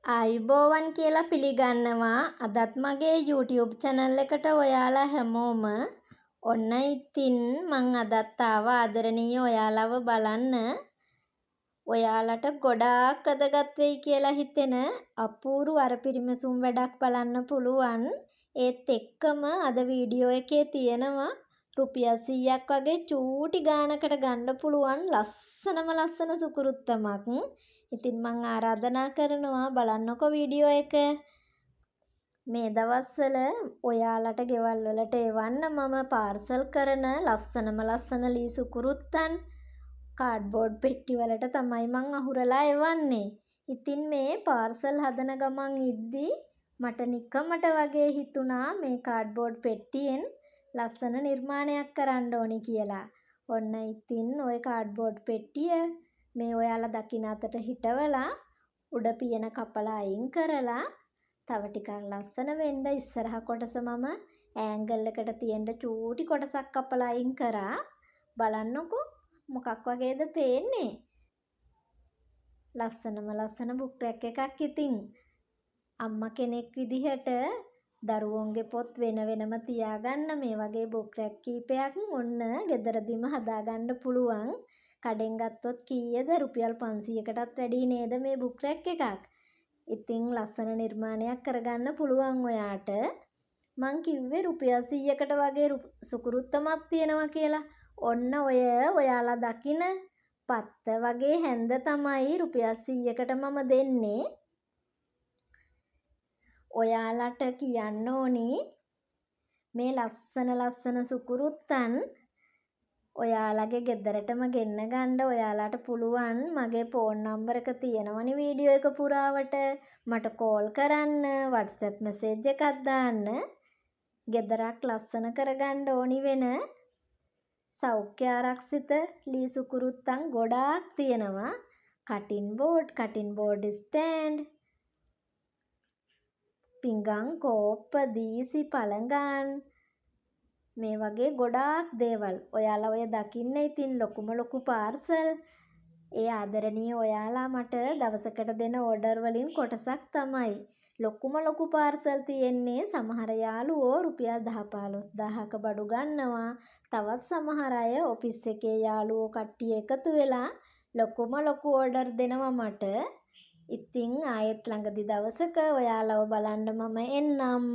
ආයුබෝවන් කියලා පිළිගන්නවා. අදත් මගේ YouTube channel එකට ඔයාලා හැමෝම ඔන්න ඉතින් මං අදත් ආවා ආදරණීය ඔයාලව බලන්න. ඔයාලට ගොඩාක් වැදගත් වෙයි කියලා හිතෙන අපූර්ව වරපිරිමසුම් වැඩක් බලන්න පුළුවන්. ඒත් එක්කම අද වීඩියෝ එකේ තියෙනවා රුපියල් 100ක් වගේ චූටි ගානකට ගන්න පුළුවන් ලස්සන සුකුරුත්තමක්. ඉතින් මං ආරාධනා කරනවා බලන්නකො වීඩියෝ එක. මේ දවස්වල ඔයාලට ගෙවල් වලට එවන්න මම පාර්සල් කරන ලස්සන ලී සුකුරුත්තන් කාඩ්බෝඩ් පෙට්ටි වලට තමයි මං අහුරලා එවන්නේ. ඉතින් මේ පාර්සල් හදන ගමන් ඉද්දි මට නිකමට වගේ හිතුණා මේ කාඩ්බෝඩ් පෙට්ටියෙන් ලස්සන නිර්මාණයක් කරන්න ඕනි කියලා. ඔන්න ඉතින් ওই කාඩ්බෝඩ් පෙට්ටිය මේ ඔයාලා දකින අතට හිටවලා උඩ පියන කපලා අයින් කරලා තව ටිකක් ලස්සන වෙන්න ඉස්සරහ කොටස මම ඇන්ගල් එකට තියෙන චූටි කොටසක් කපලා අයින් කරා. බලන්නකෝ මොකක් වගේද පේන්නේ. ලස්සන බුක් රැක් එකක්. ඉතින් අම්මා කෙනෙක් විදිහට දරුවෝන්ගේ පොත් වෙන වෙනම තියාගන්න මේ වගේ බුක් රැක් කීපයක් ඔන්න ගෙදරදීම හදාගන්න පුළුවන්. කඩෙන් ගත්තොත් කීයද? රුපියල් 500කටත් වැඩි නේද මේ බුක් රැක් එකක්. ඉතින් ලස්සන නිර්මාණයක් කරගන්න පුළුවන් ඔයාට. මං කිව්වේ රුපියල් 100කට වගේ සුකුරුත්තමක් තියෙනවා කියලා. ඔන්න ඔයාලා දකින පත්ත වගේ හැන්ද තමයි රුපියල් 100කට මම දෙන්නේ. ඔයාලට කියන්න ඕනි මේ ලස්සන සුකුරුත්තන් ඔයාලගේ ගෙදරටම ගෙන්න ගන්න ඔයාලට පුළුවන්. මගේ ෆෝන් නම්බර එක තියෙනවනේ වීඩියෝ එක පුරාවට. මට කෝල් කරන්න, WhatsApp මැසේජ් එකක් දාන්න. ගෙදරක් ලස්සන කරගන්න ඕනි වෙන සෞඛ්‍ය ආරක්ෂිත ලී සුකුරුත්තන් ගොඩාක් තියෙනවා. කටින් බෝඩ් ස්ටෑන්ඩ්, පිඟන් කෝප්ප, දීසි, පළඟන් මේ වගේ ගොඩාක් දේවල් ඔයාලා ඔය දකින්න. ඉතින් ලොකු පාර්සල් ඒ ආදරණීය ඔයාලා මට දවසකට දෙන ඕඩර් වලින් කොටසක් තමයි. ලොකු පාර්සල් තියෙන්නේ. සමහර යාළුවෝ රුපියල් 10-15,000ක බඩු ගන්නවා. තවත් සමහර අය ඔෆිස් එකේ යාළුවෝ කට්ටිය එකතු වෙලා ලොකු ඕඩර් දෙනවා මට. ඉතින් ආයෙත් ළඟදි දවසක ඔයාලව බලන්න මම එන්නම්.